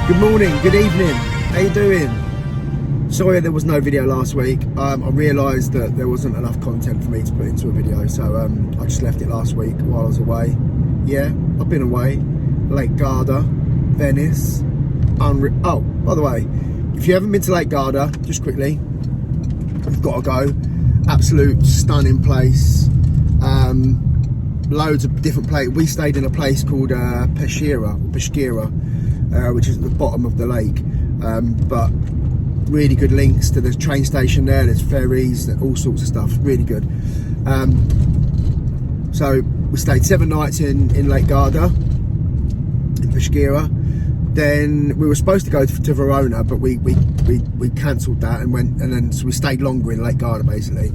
Good morning, good evening, how you doing? Sorry there was no video last week. I realised that there wasn't enough content for me to put into a video, so I just left it last week while I was away. Yeah, I've been away. Lake Garda, Venice, oh, by the way, if you haven't been to Lake Garda, just quickly, you've got to go. Absolute stunning place. Loads of different places. We stayed in a place called Peschiera, which is at the bottom of the lake, but really good links to the train station there. There's ferries, all sorts of stuff. Really good. So we stayed 7 nights in Lake Garda, in Peschiera. Then we were supposed to go to Verona, but we cancelled that and went, and then so we stayed longer in Lake Garda basically.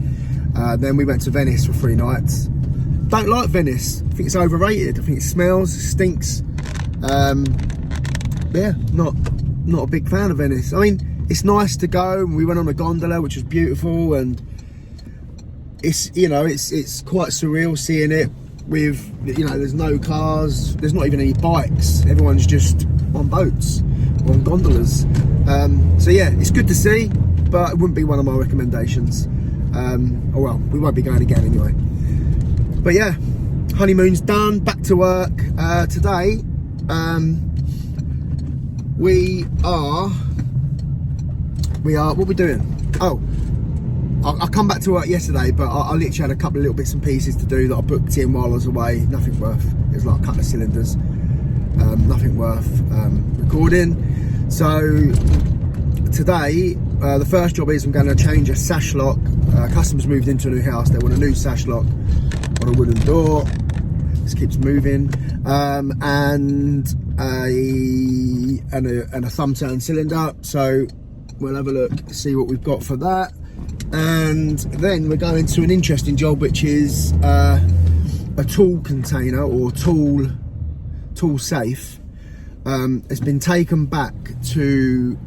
Then we went to Venice for 3 nights. Don't like Venice. I think it's overrated. I think it smells, stinks. Yeah, not a big fan of Venice. I mean, it's nice to go. We went on a gondola, which was beautiful, and it's, you know, it's quite surreal seeing it with, you know, there's no cars, there's not even any bikes. Everyone's just on boats or on gondolas. So yeah, it's good to see, but it wouldn't be one of my recommendations. Oh well, we won't be going again anyway. But yeah, honeymoon's done, back to work. Today, we are, what are we doing? Oh, I come back to work yesterday, but I literally had a couple of little bits and pieces to do that I booked in while I was away. Nothing worth, it was like a couple of cylinders, nothing worth recording. So today, the first job is I'm going to change a sash lock. Customers moved into a new house, they want a new sash lock on a wooden door. This keeps moving, and a thumb turn cylinder. So we'll have a look, see what we've got for that, and then we're going to an interesting job, which is a tool container or tool safe. It's been taken back to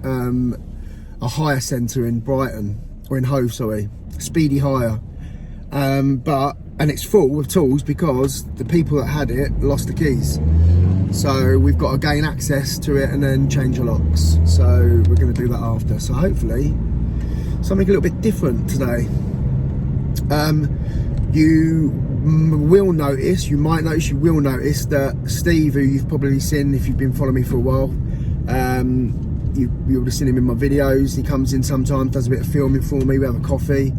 a hire centre in Brighton, or in Hove, sorry, Speedy Hire, and it's full of tools because the people that had it lost the keys. So we've got to gain access to it and then change the locks. So we're going to do that after. So hopefully something a little bit different today. You might notice that Steve, who you've probably seen if you've been following me for a while, you would have seen him in my videos. He comes in sometimes, does a bit of filming for me, we have a coffee.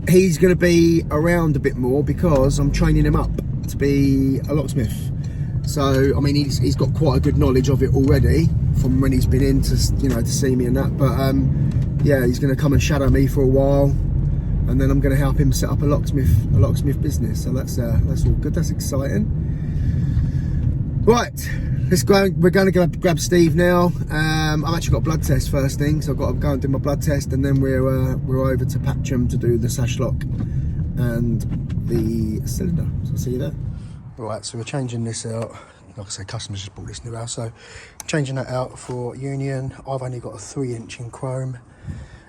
He's going to be around a bit more because I'm training him up to be a locksmith. So I mean, he's got quite a good knowledge of it already from when he's been in to, you know, to see me and that. But yeah, he's going to come and shadow me for a while, and then I'm going to help him set up a locksmith business. So that's all good. That's exciting. Right, let's go. We're going to go grab Steve now. I've actually got a blood test first thing, so I've got to go and do my blood test, and then we're over to Patcham to do the sash lock and the cylinder. So I'll see you there. Right, so we're changing this out. Like I say, customers just bought this new house, so changing that out for Union. I've only got a 3-inch in chrome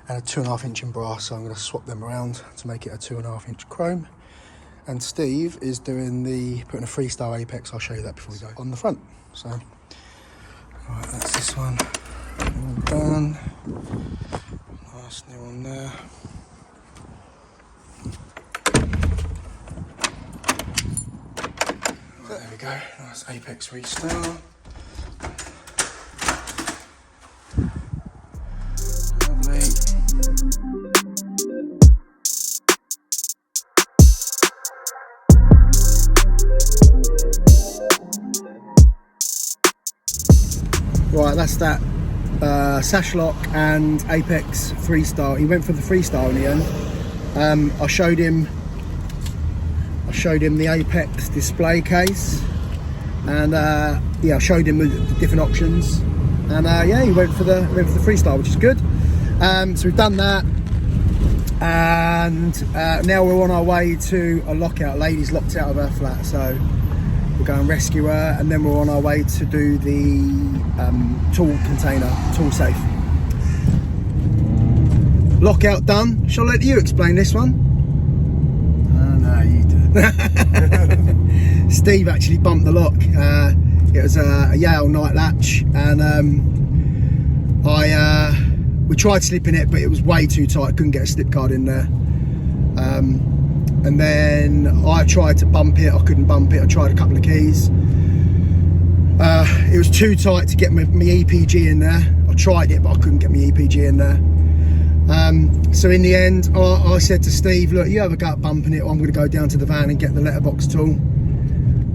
and a 2.5-inch in brass, so I'm going to swap them around to make it a 2.5-inch chrome. And Steve is doing putting a freestyle apex. I'll show you that before we go on the front. So, right, that's this one. All done. Nice new one there. Right, there we go. Nice apex restart. Lovely. Right, that's that sash lock and apex freestyle. He went for the freestyle in the end. I showed him the apex display case, and yeah, I showed him the different options, and yeah, he went for the freestyle, which is good. So we've done that, and now we're on our way to a lockout. Lady's locked out of her flat, so we'll go and rescue her, and then we're on our way to do the tool container, tool safe. Lockout done. Shall I let you explain this one? No, you do. Steve actually bumped the lock. It was a Yale night latch, and we tried slipping it, but it was way too tight. Couldn't get a slip card in there. And then I tried to bump it. I couldn't bump it. I tried a couple of keys. It was too tight to get my EPG in there. I tried it, but I couldn't get my EPG in there. So in the end, I said to Steve, look, you have a go at bumping it, or I'm going to go down to the van and get the letterbox tool.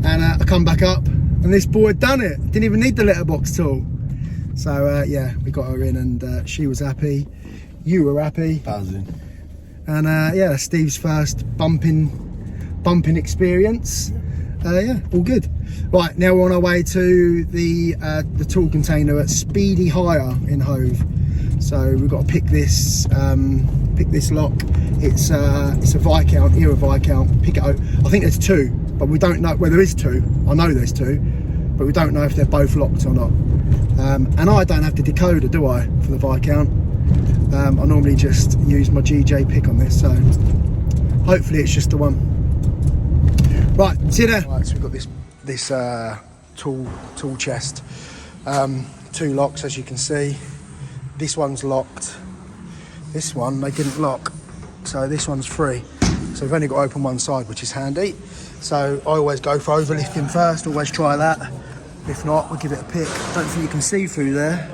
And I come back up, and this boy had done it. Didn't even need the letterbox tool. So yeah, we got her in, and she was happy. You were happy. Buzzing. And yeah, Steve's first bumping experience. Yeah, all good. Right, now we're on our way to the tool container at Speedy Hire in Hove. So we've got to pick this lock. It's a Viscount, era Viscount. Pick it out. I think there's two, but we don't know. Well, there is two. I know there's two, but we don't know if they're both locked or not. And I don't have the decoder, do I, for the Viscount? I normally just use my GJ pick on this, so hopefully it's just the one. Right, see you there. Right, so we've got this tool chest. 2 locks, as you can see. This one's locked. This one they didn't lock, so this one's free. So we've only got to open one side, which is handy. So I always go for overlifting first. Always try that. If not, we'll give it a pick. I don't think you can see through there,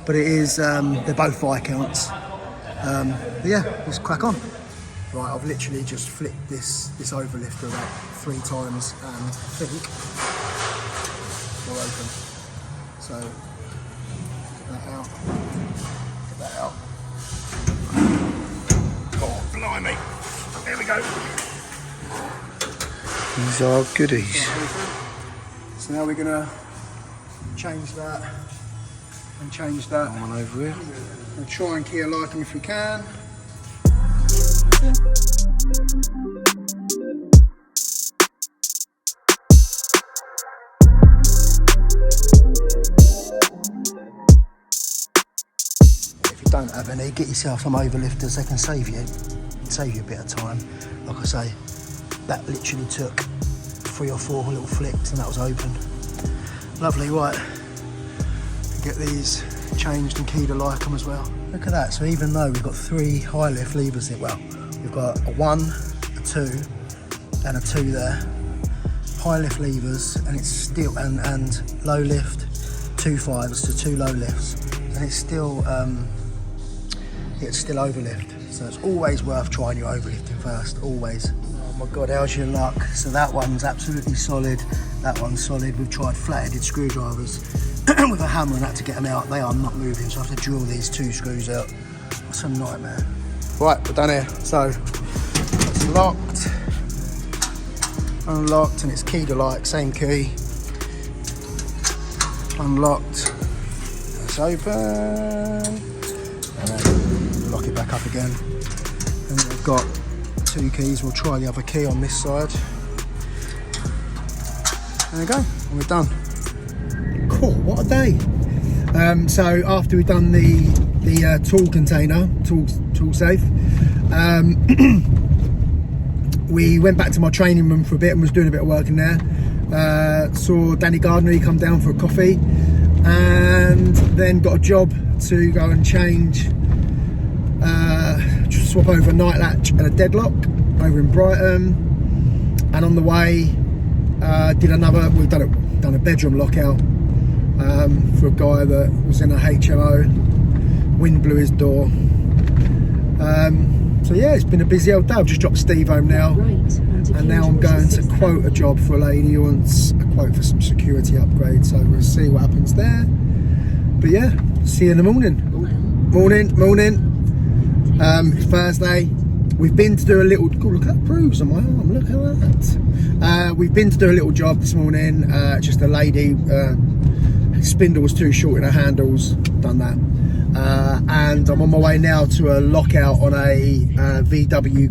but it is. They're both Viscounts. But yeah, let's crack on. Right, I've literally just flipped this overlifter about 3 times, and I think we're open. So get that out. Get that out. Oh, blimey! There we go. These are goodies. So now we're gonna change that and change that. Come on over here. We'll try and key alike them if we can. If you don't have any, get yourself some overlifters. They can save you a bit of time. Like I say, that literally took 3 or 4 little flicks and that was open. Lovely, right. Get these changed and keyed alike them as well. Look at that. So even though we've got 3 high lift levers here, well, we've got a 1, a 2, and a 2 there. High lift levers, and it's still and low lift, 2 5s to 2 low lifts, and it's still overlift. So it's always worth trying your overlifting first. Always. Oh my God, how's your luck? So that one's absolutely solid. That one's solid. We've tried flat-headed screwdrivers with a hammer and that to get them out. They are not moving, so I have to drill these 2 screws out. That's a nightmare. Right, we're done here. So it's locked, unlocked, and it's keyed alike, same key. Unlocked, it's open, and then lock it back up again. And we've got 2 keys. We'll try the other key on this side. There we go, and we're done. Cool, what a day. So after we've done the tool container, tool safe, we went back to my training room for a bit and was doing a bit of work in there. Saw Danny Gardner, he come down for a coffee, and then got a job to go and change, swap over a night latch and a deadlock over in Brighton. And on the way, we've done a bedroom lockout for a guy that was in a HMO. Wind blew his door. So yeah, it's been a busy old day. I've just dropped Steve home now, and now I'm going to quote a job for a lady who wants a quote for some security upgrade. So we'll see what happens there. But yeah, see you in the morning. Morning. It's Thursday. We've been to do a little. Oh, look at that bruise on my arm. Look at that. We've been to do a little job this morning. Just a lady. Spindle was too short in her handles. Done that. And I'm on my way now to a lockout on a VW.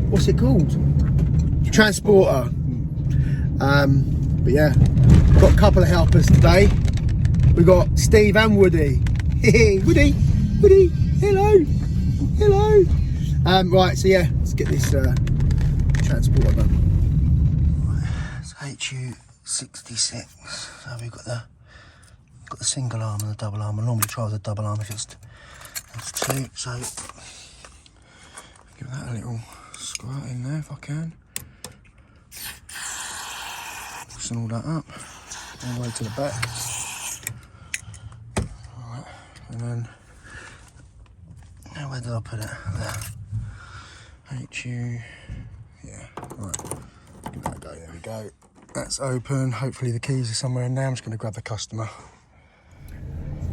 What's it called? Transporter. But yeah, got a couple of helpers today. We got Steve and Woody. Woody, hello. Right, so yeah, let's get this transporter done. Right. 66. So we've got the single arm and the double arm. I normally try with the double arm if it's 2. So give that a little squirt in there if I can. Loosen all that up all the way to the back. Right, and then now where did I put it? There. HU. Yeah. Right. Give that a go. There we go. That's open. Hopefully the keys are somewhere in there. I'm just going to grab the customer.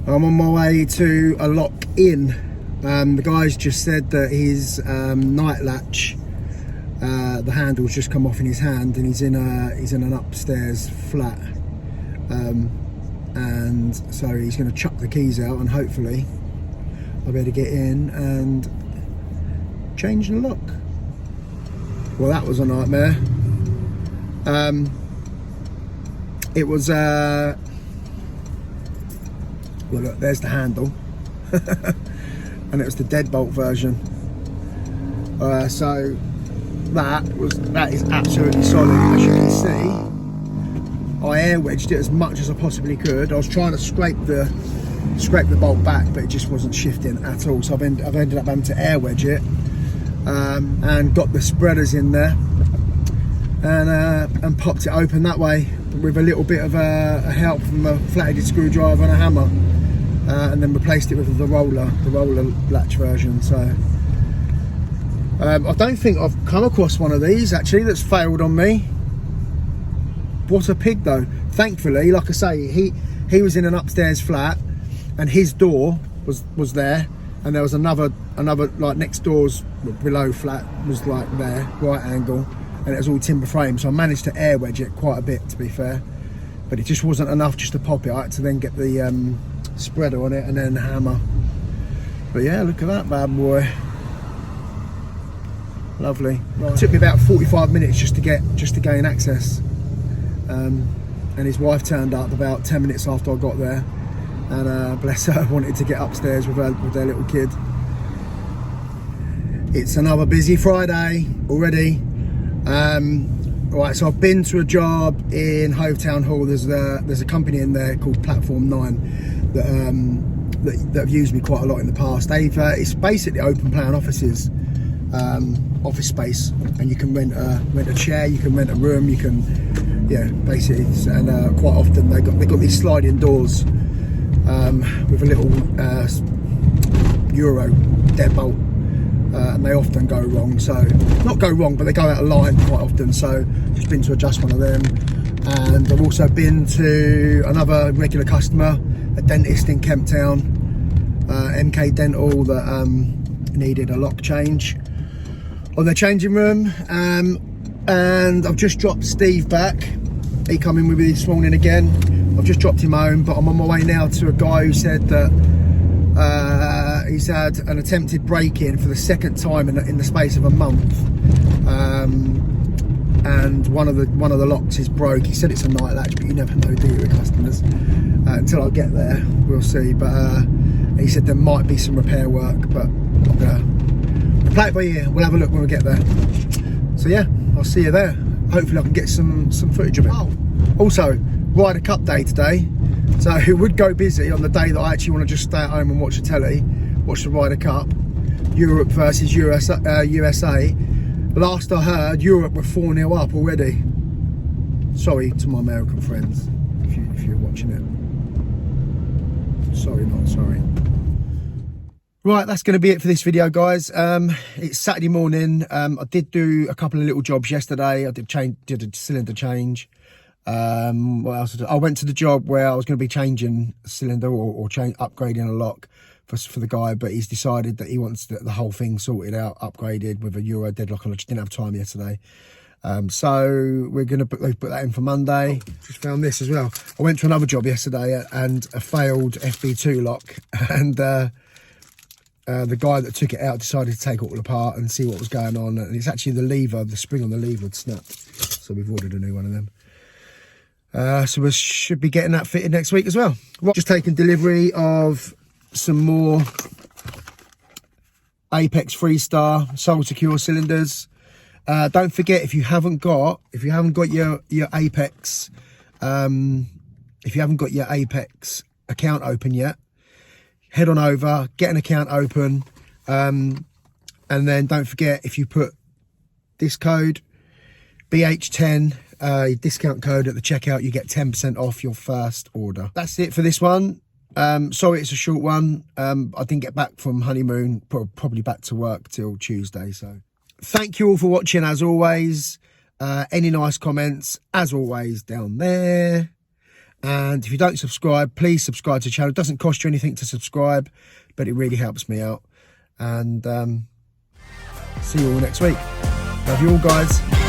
I'm on my way to a lock-in. The guy's just said that his night latch, the handle's just come off in his hand, and he's in an upstairs flat, and so he's going to chuck the keys out, and hopefully I'll be able to get in and change the lock. Well, that was a nightmare. It was well, look, there's the handle. And it was the deadbolt version. So that is absolutely solid. As you can see, I air wedged it as much as I possibly could. I was trying to scrape the bolt back, but it just wasn't shifting at all. So I've ended up having to air wedge it, and got the spreaders in there, and popped it open that way with a little bit of a help from a flat-headed screwdriver and a hammer. And then replaced it with the roller latch version. So I don't think I've come across one of these actually that's failed on me. What a pig though. Thankfully, like I say, he was in an upstairs flat, and his door was there, and there was another like next door's below flat was like there, right angle, and it was all timber frame. So I managed to air wedge it quite a bit, to be fair, but it just wasn't enough just to pop it. I had to then get the spreader on it and then hammer. But yeah, look at that bad boy. Lovely. Right. It took me about 45 minutes just to gain access, and his wife turned up about 10 minutes after I got there, and bless her, wanted to get upstairs with their little kid. It's another busy Friday already. Right, so I've been to a job in Hove Town Hall. There's a company in there called Platform 9 that have used me quite a lot in the past. It's basically open plan offices, office space, and you can rent a chair, you can rent a room, you can, yeah, basically, and quite often they got these sliding doors with a little Euro deadbolt, and they often go wrong. So not go wrong, but they go out of line quite often. So just been to adjust one of them, and I've also been to another regular customer, a dentist in Kemp Town, MK Dental, that needed a lock change on their changing room, and I've just dropped Steve back. He come in with me this morning again. I've just dropped him home, but I'm on my way now to a guy who said that he's had an attempted break-in for the second time in the space of a month, and one of the locks is broke. He said it's a night latch, but you never know, do you, with customers? Until I get there, we'll see. But he said there might be some repair work, but I'm gonna play it by ear. We'll have a look when we get there. So yeah, I'll see you there. Hopefully I can get some footage of it. Oh, also, Ryder Cup day today, so it would go busy on the day that I actually want to just stay at home and watch the telly, watch the Ryder Cup, Europe versus USA. Last I heard, Europe were 4-0 up already. Sorry to my American friends if you're watching it. Sorry, not sorry. Right, that's going to be it for this video, guys. It's Saturday morning. I did do a couple of little jobs yesterday. I did a cylinder change. What else did I went to the job where I was going to be changing a cylinder or upgrading a lock for the guy, but he's decided that he wants the whole thing sorted out, upgraded with a Euro deadlock, and I just didn't have time yesterday. So we're going to put that in for Monday. Just found this as well. I went to another job yesterday and a failed FB2 lock, and the guy that took it out decided to take it all apart and see what was going on, and it's actually the spring on the lever had snapped, so we've ordered a new one of them. So we should be getting that fitted next week as well. Just taking delivery of some more Apex Freestar Soul Secure cylinders. Don't forget, if you haven't got your Apex If you haven't got your Apex account open yet, head on over, get an account open, and then don't forget, if you put this code BH10 discount code at the checkout, you get 10% off your first order. That's it for this one. Sorry it's a short one. I didn't get back from honeymoon, probably back to work till Tuesday. So thank you all for watching, as always. Any nice comments, as always, down there. And if you don't subscribe, please subscribe to the channel. It doesn't cost you anything to subscribe, but it really helps me out. And see you all next week. Love you all, guys.